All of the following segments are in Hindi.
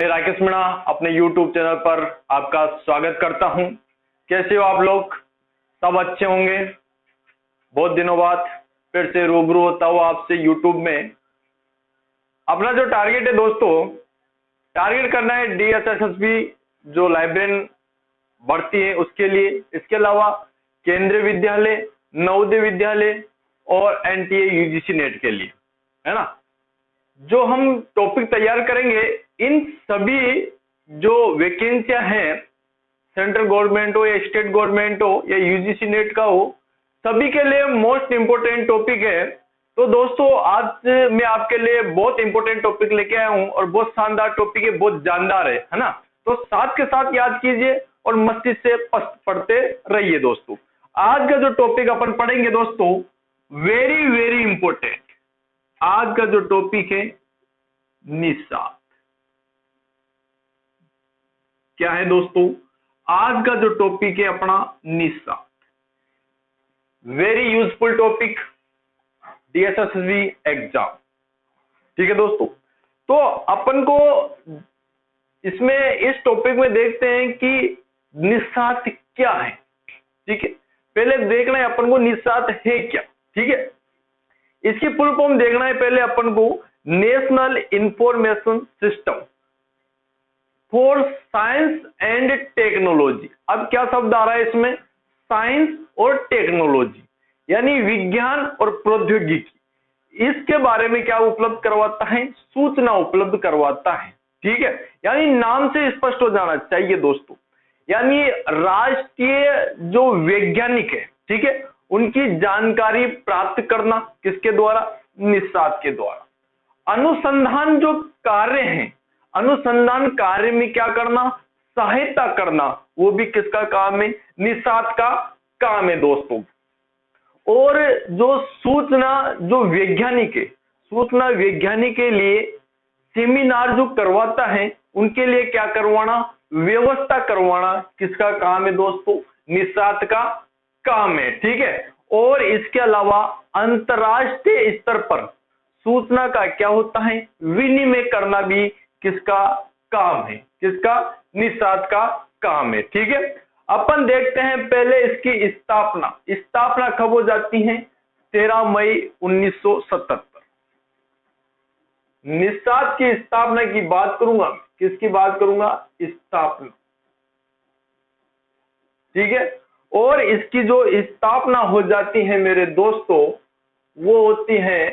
मैं राकेश मीणा अपने YouTube चैनल पर आपका स्वागत करता हूं। कैसे हो आप लोग? सब अच्छे होंगे। बहुत दिनों बाद फिर से रूबरू होता हूं आपसे YouTube में। अपना जो टारगेट है दोस्तों, टारगेट करना है DSSSB जो लाइब्रेरियन भर्ती है उसके लिए। इसके अलावा केंद्रीय विद्यालय, नवोदय विद्यालय और NTA UGC नेट के लिए, है ना। जो हम टॉपिक तैयार करेंगे, इन सभी जो वैकेंसियां हैं, सेंट्रल गवर्नमेंट हो या स्टेट गवर्नमेंट हो या UGC नेट का हो, सभी के लिए मोस्ट इंपोर्टेंट टॉपिक है। तो दोस्तों आज मैं आपके लिए बहुत इंपोर्टेंट टॉपिक लेके आया हूं और बहुत शानदार टॉपिक है, बहुत जानदार है ना। तो साथ के साथ याद कीजिए और मस्तिष्क से पढ़ते रहिए दोस्तों। आज का जो टॉपिक अपन पढ़ेंगे दोस्तों, वेरी वेरी इंपोर्टेंट। आज का जो टॉपिक है निषाद। क्या है दोस्तों? आज का जो टॉपिक है अपना Nishad. Very useful topic DSSSB exam. ठीक है दोस्तों। तो अपन को इसमें इस टॉपिक में देखते हैं कि निषाद क्या है। ठीक है, पहले देखना है अपन को निषाद है क्या। ठीक है, इसकी फुल फॉर्म देखना है पहले अपन को। National information system for science and technology. अब क्या शब्द आ रहा है इसमें? साइंस और टेक्नोलॉजी, यानी विज्ञान और प्रौद्योगिकी। इसके बारे में क्या उपलब्ध करवाता है? सूचना उपलब्ध करवाता है। ठीक है, यानी नाम से स्पष्ट हो जाना चाहिए दोस्तों। यानी राष्ट्रीय जो वैज्ञानिक है, ठीक है, उनकी जानकारी प्राप्त करना किसके द्वारा? निषाद के द्वारा। अनुसंधान जो कार्य हैं, अनुसंधान कार्य में क्या करना? सहायता करना, वो भी किसका काम है? निषाद का काम है दोस्तों। और जो सूचना जो वैज्ञानिक है, सूचना वैज्ञानिक के लिए सेमिनार जो करवाता है, उनके लिए क्या करवाना? व्यवस्था करवाना किसका काम है दोस्तों? निषाद का काम है। ठीक है, और इसके अलावा अंतरराष्ट्रीय स्तर पर सूचना का क्या होता है? विनिमय करना भी किसका काम है? किसका? निषाद का काम है। ठीक है, अपन देखते हैं पहले इसकी स्थापना। स्थापना कब हो जाती है? 13 मई 1977। निषाद की स्थापना की बात करूंगा। किसकी बात करूंगा? स्थापना। ठीक है, और इसकी जो स्थापना हो जाती है मेरे दोस्तों, वो होती है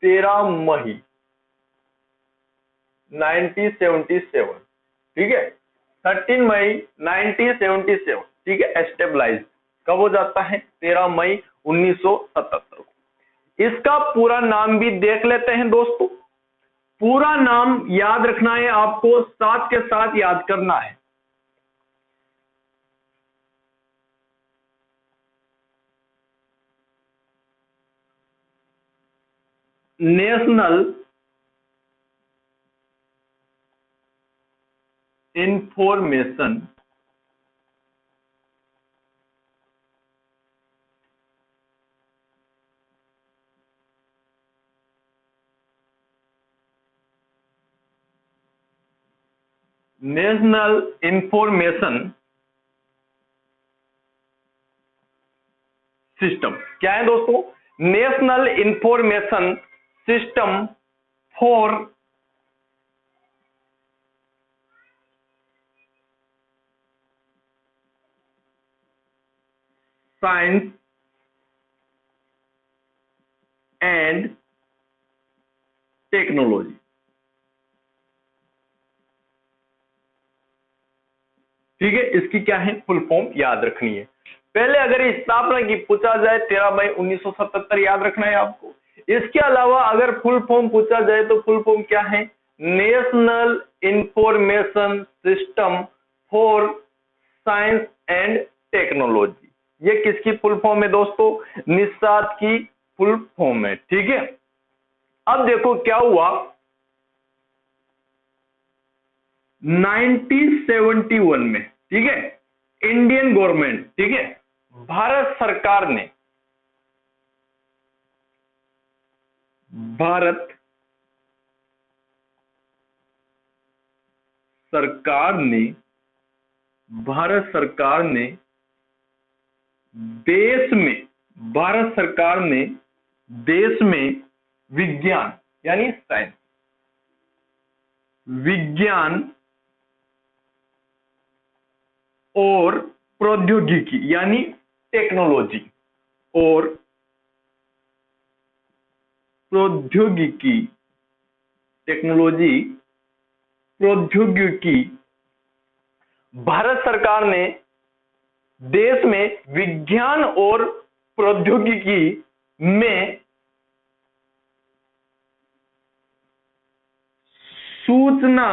13 मई 1977। ठीक है, 13 मई 1977। ठीक है, एस्टेब्लाइज कब हो जाता है? 13 मई 1977 को। इसका पूरा नाम भी देख लेते हैं दोस्तों। पूरा नाम याद रखना है आपको, साथ के साथ याद करना है। National information national information system. क्या है दोस्तों? National information system for science and technology. ठीक है, इसकी क्या है? फुल फॉर्म याद रखनी है। पहले अगर इस स्थापना की पूछा जाए 13 मई 1977 याद रखना है आपको। इसके अलावा अगर फुल फॉर्म पूछा जाए तो फुल फॉर्म क्या है? National information system for science and technology. ये किसकी फुल फॉर्म है दोस्तों? निषाद की फुल फॉर्म है। ठीक है, अब देखो क्या हुआ। 1971 में, ठीक है, इंडियन गवर्नमेंट, ठीक है, भारत सरकार ने, भारत सरकार ने भारत सरकार ने देश में विज्ञान यानी साइंस, विज्ञान और प्रौद्योगिकी यानी टेक्नोलॉजी और प्रौद्योगिकी भारत सरकार ने देश में विज्ञान और प्रौद्योगिकी में सूचना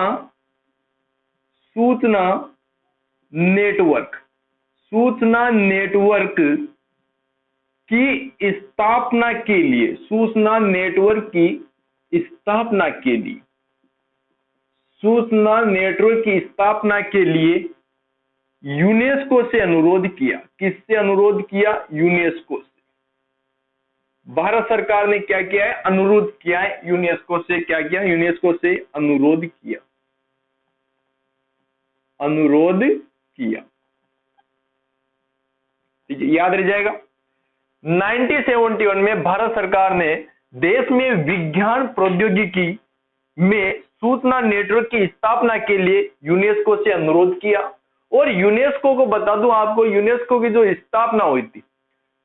नेटवर्क की स्थापना के लिए यूनेस्को से अनुरोध किया। किससे अनुरोध किया? यूनेस्को से। भारत सरकार ने क्या किया है? अनुरोध किया है यूनेस्को से। क्या किया? यूनेस्को से अनुरोध किया। ठीक है, याद रह जाएगा। 1971 में भारत सरकार ने देश में विज्ञान प्रौद्योगिकी में सूचना नेटवर्क की स्थापना के लिए यूनेस्को से अनुरोध किया। और यूनेस्को को बता दूं आपको, यूनेस्को की जो स्थापना हुई थी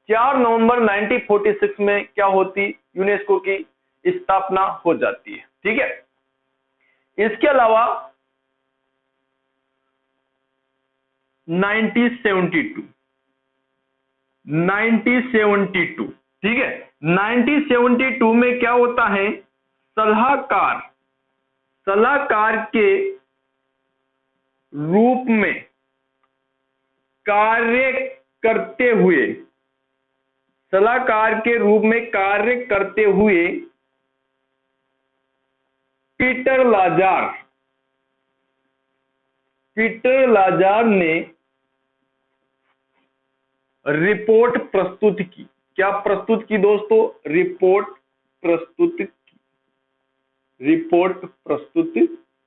4 नवंबर 1946 में क्या होती? यूनेस्को की स्थापना हो जाती है। ठीक है, इसके अलावा 1972, ठीक है, 1972 में क्या होता है? सलाहकार के रूप में कार्य करते हुए पीटर लाजार ने रिपोर्ट प्रस्तुत की। क्या प्रस्तुत की दोस्तों? रिपोर्ट प्रस्तुत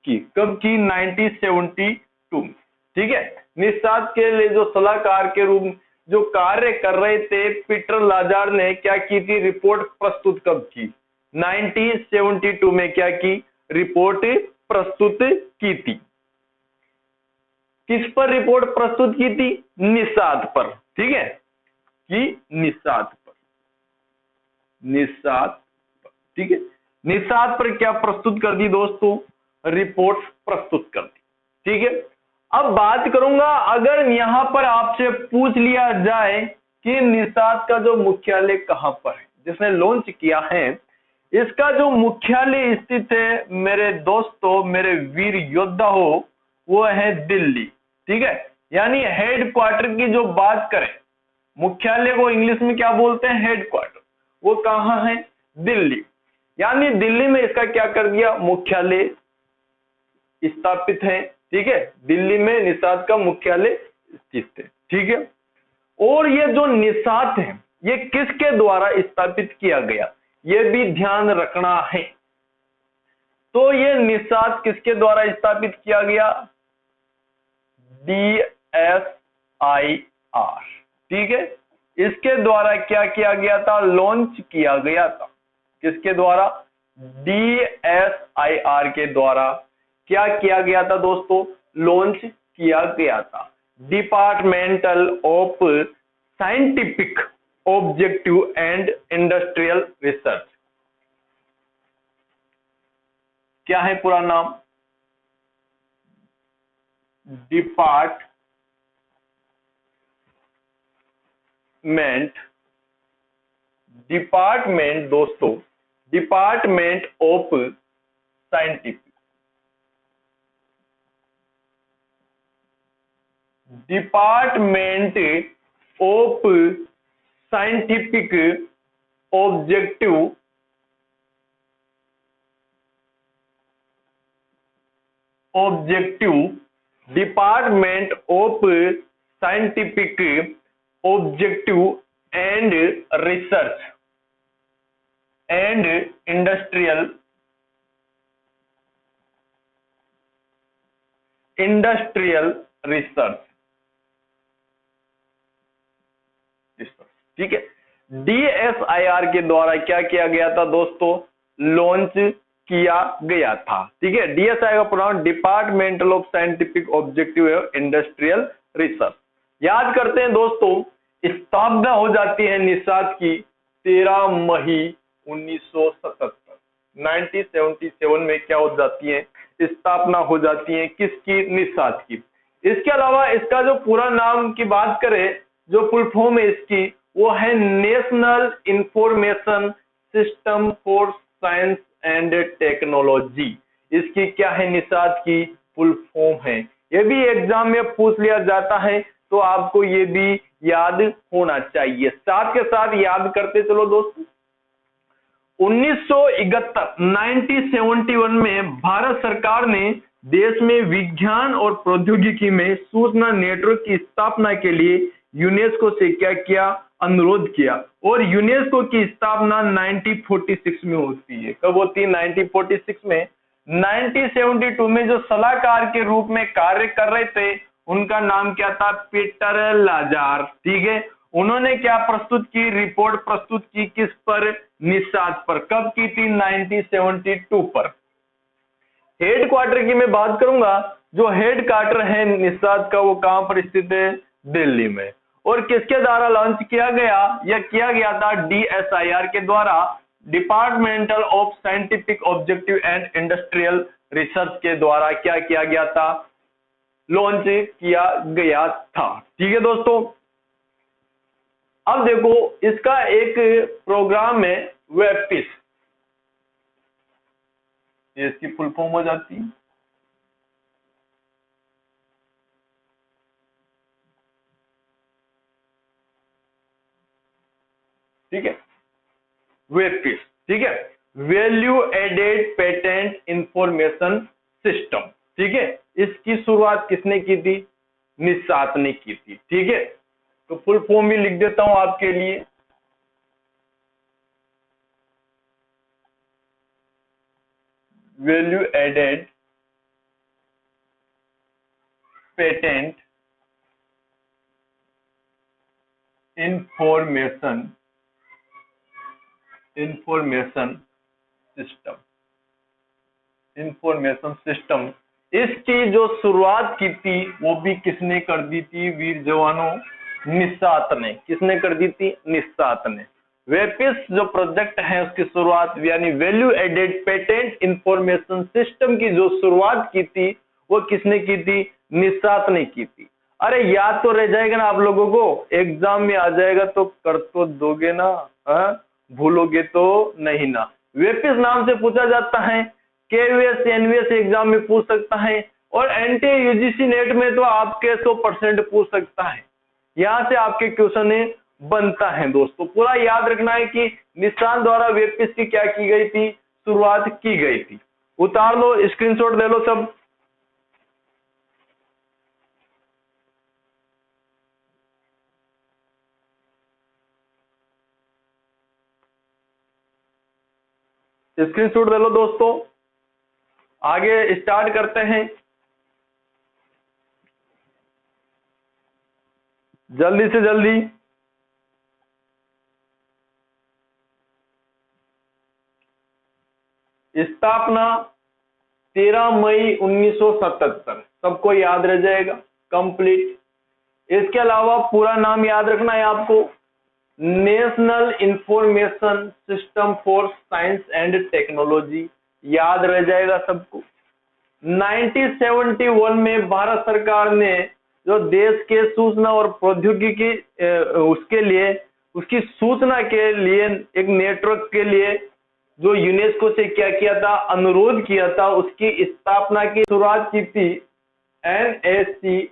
की। कब की? 1972। ठीक है, निस्सात के लिए जो सलाहकार के रूप जो कार्य कर रहे थे पीटर लाजार ने क्या की थी? रिपोर्ट प्रस्तुत कब की? 1972 में क्या की? रिपोर्ट प्रस्तुत की थी। किस पर रिपोर्ट प्रस्तुत की थी? निस्सात पर। ठीक है, कि निस्सात पर। ठीक है, निस्सात पर क्या प्रस्तुत कर दी दोस्तों? रिपोर्ट प्रस्तुत कर दी। ठीक है, अब बात करूंगा, अगर यहां पर आपसे पूछ लिया जाए कि निस्सात का जो मुख्यालय कहां पर है, जिसने लॉन्च किया है, इसका जो मुख्यालय स्थित है मेरे दोस्तों, मेरे वीर योद्धा हो, वो है दिल्ली। ठीक है, यानी हेडक्वार्टर की जो बात करें, मुख्यालय को इंग्लिश में क्या बोलते हैं? हेडक्वार्टर। वो कहां है? दिल्ली। यानी दिल्ली में इसका क्या कर दिया? मुख्यालय स्थापित है। ठीक है, दिल्ली में निस्सात का मुख्यालय स्थित है। ठीक है, और ये जो निस्सात है ये किसके द्वारा स्थापित किया गया, ये भी ध्यान रखना है। तो ये निस्सात किसके द्वारा स्थापित किया गया? DSIR। ठीक है, इसके द्वारा क्या किया गया था? लॉन्च किया गया था। किसके द्वारा? DSIR के द्वारा क्या किया गया था दोस्तों? लॉन्च किया गया था। Departmental of scientific objective and industrial research. क्या है पूरा नाम? डिपार्टमेंट दोस्तों, department of scientific, department of scientific objective department of scientific objective and research and industrial industrial research, ठीक है। DSIR के द्वारा क्या किया गया था दोस्तों, लॉन्च किया गया था, ठीक है। DSIR का पूरा departmental of scientific objective industrial research. याद करते हैं दोस्तों, स्थापना हो जाती है निस्सात की 13 मई 1977, 1977 में क्या हो जाती है, स्थापना हो जाती है किसकी, निस्सात की। इसके अलावा इसका जो पूरा नाम की बात करें, जो फुल फॉर्म है इसकी, वो है national information system for science and technology. इसकी क्या है, निस्सात की फुल फॉर्म है। ये भी एग्जाम में पूछ लिया जाता है, तो आपको ये भी याद होना चाहिए। साथ के साथ याद करते चलो दोस्तों, 1971 में भारत सरकार ने देश में विज्ञान और प्रौद्योगिकी में सूचना नेटवर्क की स्थापना के लिए यूनेस्को से क्या किया, अनुरोध किया। और यूनेस्को की स्थापना 1946 में होती है। कब होती है, 1946 में। 1972 में जो सलाहकार के रूप में कार्य कर रहे थे, उनका नाम क्या था, पीटर लाजार, ठीक है। उन्होंने क्या प्रस्तुत की, रिपोर्ट प्रस्तुत की, किस पर, निस्सात पर। कब की थी, 1972 पर। हेडक्वार्टर की मैं बात करूंगा, जो हेडक्वार्टर है निस्सात का, वो कहां पर स्थित है, दिल्ली में। और किसके द्वारा लॉन्च किया गया, यह किया गया था DSIR के द्वारा, departmental of scientific objective and industrial research के द्वारा क्या किया गया था, लॉन्च किया गया था, ठीक है दोस्तों। अब देखो, इसका एक प्रोग्राम है वेपिस, ये इसकी फुल फॉर्म हो जाती है, ठीक है, वेपिस, ठीक है, value added patent information system, ठीक है। इसकी शुरुआत किसने की थी, निस्सात ने की थी, ठीक है। तो फुल फॉर्म भी लिख देता हूं आपके लिए, value added patent information system, information system. इसकी जो शुरुआत की थी वो भी किसने कर दी थी, वीर जवानों, निस्सात ने। किसने कर दी थी, निस्सात ने। वेपिस जो प्रोजेक्ट है उसकी शुरुआत, यानी value added patent information system की जो शुरुआत की थी, वो किसने की थी, निस्सात ने की थी। अरे याद तो रह जाएगा ना आप लोगों को, एग्जाम में आ जाएगा तो कर तो दोगे ना, भूलोगे तो नहीं ना। वेपिस नाम से पूछा जाता है, केवीएस एनवीएस एग्जाम में पूछ सकता है, और एनटी यूजीसी नेट में तो आपके 100% पूछ सकता है। यहां से आपके क्वेश्चन बनता है दोस्तों। पूरा याद रखना है कि निशान द्वारा वेपिस की क्या की गई थी, शुरुआत की गई थी। उतार लो, स्क्रीनशॉट ले लो सब। स्क्रीनशॉट ले लो दोस्तों, आगे स्टार्ट करते हैं, जल्दी से जल्दी। स्थापना 13 मई 1977, सबको याद रह जाएगा, कंप्लीट। इसके अलावा पूरा नाम याद रखना है आपको, national information system for science and technology, याद रह जाएगा सबको। 1971 में भारत सरकार ने जो देश के सूचना और प्रौद्योगिकी उसके लिए, उसकी सूचना के लिए एक नेटवर्क के लिए जो यूनेस्को से क्या किया था, अनुरोध किया था, उसकी स्थापना की शुरुआत की थी NACIDS।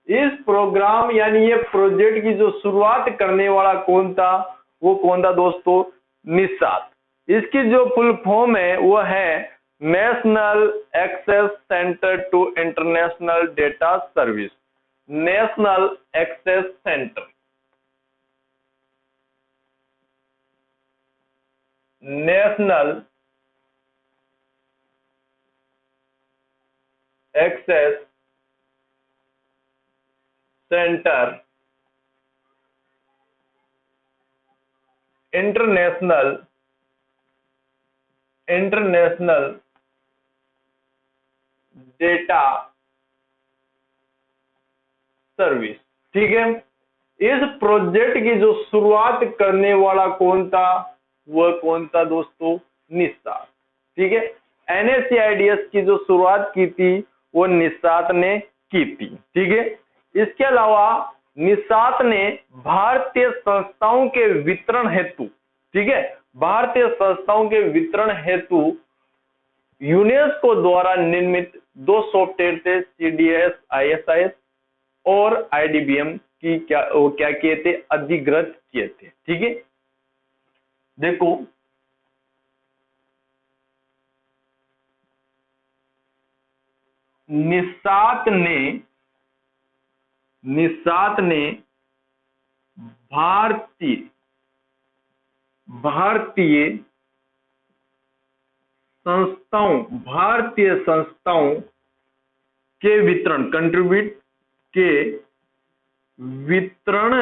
इस प्रोग्राम यानी ये प्रोजेक्ट की जो शुरुआत करने वाला कौन था, वो कौन था दोस्तों, निस्सात। इसकी जो फुल फॉर्म है वो है national access centre to international data service, national access centre, national access centre international data service. ठीक है, इस प्रोजेक्ट की जो शुरुआत करने वाला कौन था, वह कौन था दोस्तों, निस्सात। ठीक है, NSAIDS की जो शुरुआत की थी वो निस्सात ने की थी। ठीक है, इसके अलावा निस्सात ने भारतीय संस्थाओं के वितरण हेतु, ठीक है, भारतीय संस्थाओं के वितरण हेतु यूनेस्को द्वारा निर्मित 2 सॉफ्टवेयर थे, CDS ISIS और IDBM की क्या किए थे, अधिग्रहित किए थे। ठीक है, देखो निस्सात ने भारतीय संस्थाओं के वितरण कंट्रीब्यूट के वितरण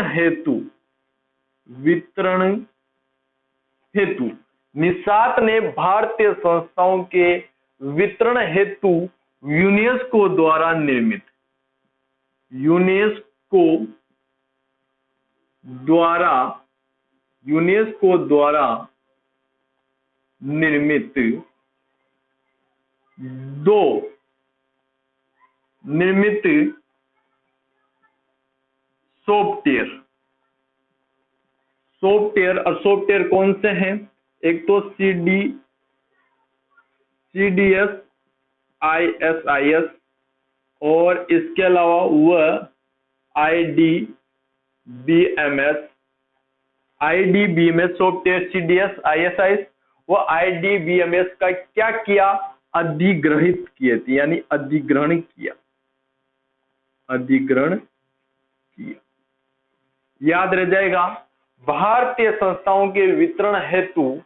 हेतु निस्सात ने भारतीय संस्थाओं के वितरण हेतु यूनेस्को द्वारा निर्मित दो सॉफ्टवेयर और सॉफ्टवेयर कौन से हैं, एक तो CDS ISIS और इसके अलावा वह IDBMS सॉफ्टवेयर। CDS ISIS वो IDBMS का क्या किया, अधिग्रहित किए थे, यानी अधिग्रहण किया। याद रह जाएगा, भारतीय संस्थाओं के वितरण हेतु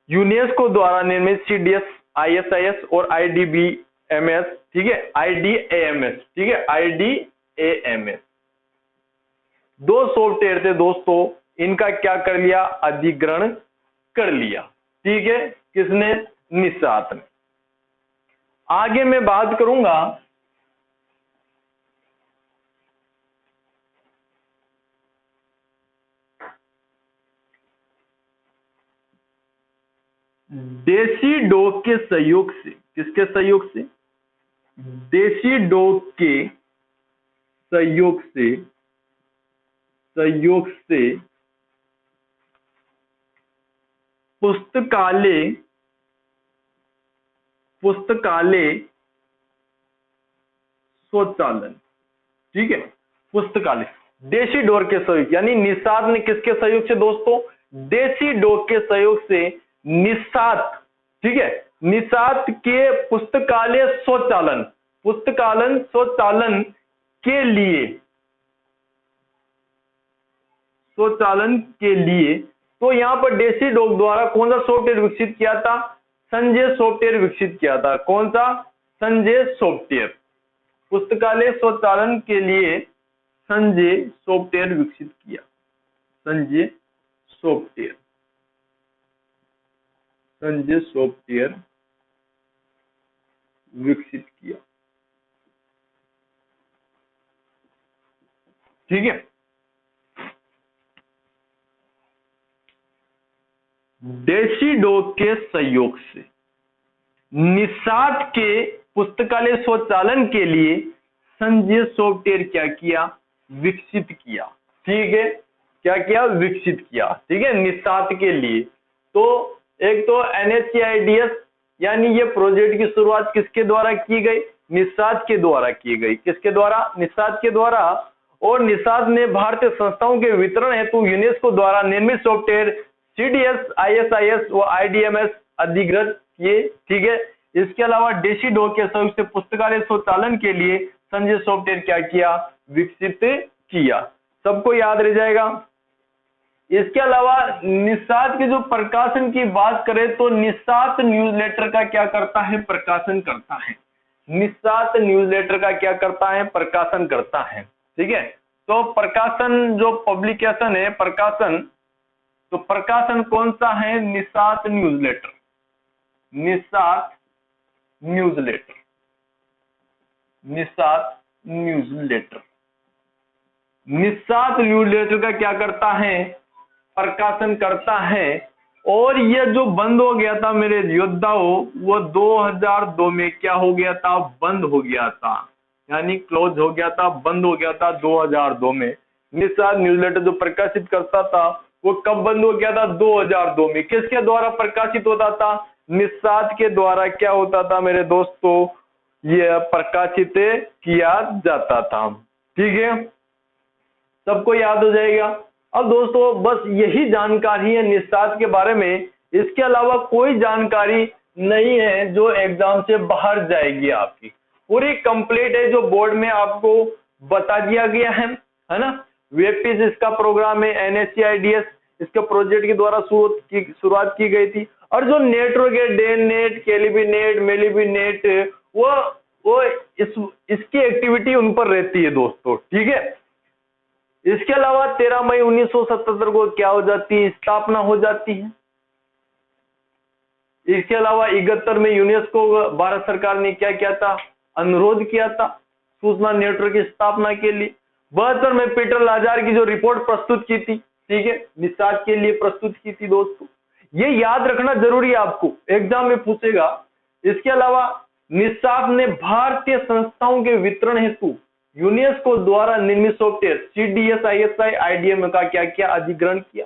यूनेस्को द्वारा निर्मित CDS ISIS और IDBMS, ठीक है, IDAMS, ठीक है, IDAMS 2 सॉफ्टवेयर थे दोस्तों, इनका क्या कर लिया, अधिग्रहण कर लिया। ठीक है, किसने, निस्सात ने। आगे मैं बात करूंगा डेसीडोक के सहयोग से, किसके सहयोग से, डेसीडोक के सहयोग से पुस्तकालय स्वचालन। ठीक है, पुस्तकालय डेसीडोक के सहयोग, यानी निस्सात ने किसके सहयोग से दोस्तों, डेसीडोक के सहयोग से निस्सात, ठीक है, निस्सात के पुस्तकालय स्वचालन के लिए तो यहां पर डेसीडोक द्वारा कौन सा सॉफ्टवेयर विकसित किया था, संजय सॉफ्टवेयर विकसित किया था। कौन सा, संजय सॉफ्टवेयर। पुस्तकालय स्वचालन के लिए संजय सॉफ्टवेयर विकसित किया, संजय सॉफ्टवेयर विकसित किया। ठीक है, डेसीडोक के सहयोग से निस्सात के पुस्तकालय स्वचालन के लिए संजय सॉफ्टवेयर क्या किया, विकसित किया। ठीक है, क्या किया, विकसित किया। ठीक है, निस्सात के लिए। तो एक तो NSAIDS, यानी ये प्रोजेक्ट की शुरुआत किसके द्वारा की गई, निस्सात के द्वारा की गई। किसके द्वारा, निस्सात के द्वारा। और निस्सात ने भारतीय संस्थाओं के वितरण हेतु यूनेस्को द्वारा निर्मित सॉफ्टवेयर CDS ISIS व IDMS अधिग्रहित किए। ठीक है, इसके अलावा डेसीडोक के सहयोग से पुस्तकालय स्वचालन के लिए संजय सॉफ्टवेयर क्या किया, विकसित किया। सबको याद रह जाएगा। इसके अलावा निस्सात के जो प्रकाशन की बात करें तो निस्सात न्यूज़लेटर का क्या करता है, प्रकाशन करता है। निस्सात न्यूज़लेटर का क्या करता है, प्रकाशन करता है। ठीक है, तो प्रकाशन जो पब्लिकेशन है प्रकाशन, तो प्रकाशन कौन सा है, निस्सात न्यूज़लेटर, निस्सात न्यूज़लेटर, निस्सात न्यूज़लेटर। निस्सात न्यूज़लेटर का क्या करता है, प्रकाशन करता है। और ये जो बंद हो गया था मेरे योद्धाओं, वो 2002 में क्या हो गया था, बंद हो गया था, यानी क्लोज हो गया था, बंद हो गया था 2002 में। निस्सात न्यूज़लेटर जो प्रकाशित करता था वो कब बंद हो गया था, 2002 में। किसके द्वारा प्रकाशित होता था, निस्सात के द्वारा क्या होता था मेरे दोस्तों, यह प्रकाशित किया जाता था। ठीक है, सबको याद हो जाएगा। अब दोस्तों बस यही जानकारी है निस्सात के बारे में, इसके अलावा कोई जानकारी नहीं है जो एग्जाम से बाहर जाएगी, आपकी पूरी कंप्लीट है जो बोर्ड में आपको बता दिया गया है ना। वेबपेज इसका प्रोग्राम है, NSCIDS इसके प्रोजेक्ट के द्वारा शुरुआत की गई थी। और जो नेटवर्क है, डे नेट, केलीबी नेट, मेलीबी नेट, वो इसकी एक्टिविटी उन पर रहती है दोस्तों। ठीक है, इसके अलावा 13 मई 1977 को क्या हो जाती है, स्थापना हो जाती है। इसके अलावा 71 में यूनेस्को भारत सरकार ने क्या किया था, अनुरोध किया था सूचना नेटवर्क की स्थापना के लिए। 72 में पीटर लाजार की जो रिपोर्ट प्रस्तुत की थी, ठीक है, निस्सात के लिए प्रस्तुत की थी दोस्तों। ये याद रखना जरूरी है, आपको एग्जाम में पूछेगा। इसके अलावा निस्सात ने भारतीय संस्थाओं के वितरण हेतु यूनेस्को द्वारा निर्मित सॉफ्टवेयर CDS, ISI, IDM का क्या किया, अधिग्रहण किया।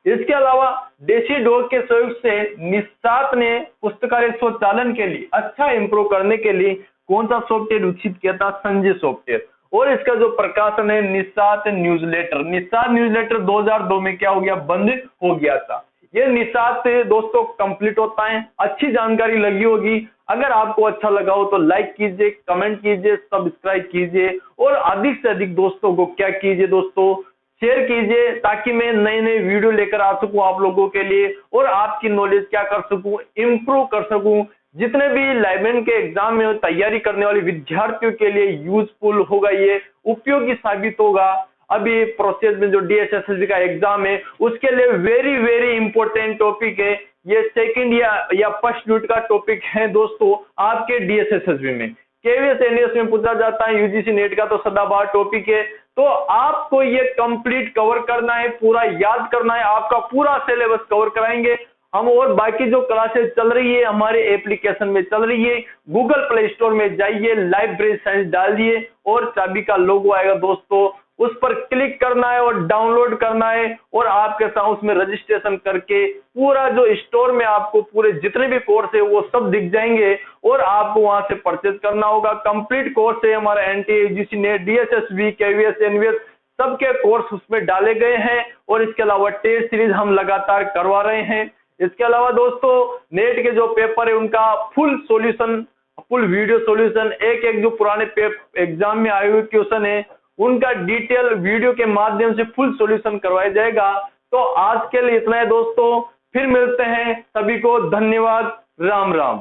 इसके अलावा देशी डॉग के सहयोग से निस्सात ने पुस्तकालय स्वचालन के लिए अच्छा इंप्रूव करने के लिए कौन सा सॉफ्टवेयर विकसित किया था, संजय सॉफ्टवेयर। और इसका जो प्रकाशन है निस्सात न्यूज़लेटर, निस्सात न्यूज़लेटर 2002 में क्या हो गया, बंद हो गया था। ये निस्सात से दोस्तों कंप्लीट होता है। अच्छी जानकारी लगी होगी, अगर आपको अच्छा लगा हो तो लाइक कीजिए, कमेंट कीजिए, सब्सक्राइब कीजिए और अधिक से अधिक दोस्तों को क्या कीजिए दोस्तों, शेयर कीजिए, ताकि मैं नए नए वीडियो लेकर आ सकूं आप लोगों के लिए और आपकी नॉलेज क्या कर सकूं, इंप्रूव कर सकूं। जितने भी लाइब्रेरी के एग्जाम में तैयारी करने वाले विद्यार्थियों के लिए यूजफुल होगा, ये उपयोगी साबित होगा। अभी प्रोसेस में जो DSSSB का एग्जाम है उसके लिए वेरी वेरी इंपॉर्टेंट टॉपिक है ये, सेकंड या फर्स्ट यूनिट का टॉपिक है दोस्तों आपके DSSSB में। KVS NVS में पूछा जाता है, UGC नेट का तो सदाबहार टॉपिक है। तो आपको ये कंप्लीट कवर करना है, पूरा याद करना है, आपका पूरा सिलेबस कवर कराएंगे हम। और बाकी जो क्लासेस चल रही है हमारे एप्लीकेशन में चल रही है, गूगल प्ले स्टोर में जाइए, लाइब्रेरी साइंस डालिए और चाबी का लोगो आएगा दोस्तों, उस पर क्लिक करना है और डाउनलोड करना है और आपके साथ उसमें रजिस्ट्रेशन करके पूरा जो स्टोर में आपको पूरे जितने भी कोर्स है वो सब दिख जाएंगे और आपको वहां से परचेज करना होगा। कंप्लीट कोर्स है हमारा NTA, UGC net, DSSB, KVS NVS सबके कोर्स उसमें डाले गए हैं। और इसके अलावा टेस्ट सीरीज हम लगातार करवा रहे हैं। इसके अलावा दोस्तों नेट के जो पेपर है उनका full solution, full video solution, एक एक जो पुराने एग्जाम में आए हुए क्वेश्चन है उनका डिटेल वीडियो के माध्यम से फुल सॉल्यूशन करवाया जाएगा। तो आज के लिए इतना है दोस्तों, फिर मिलते हैं, सभी को धन्यवाद, राम राम।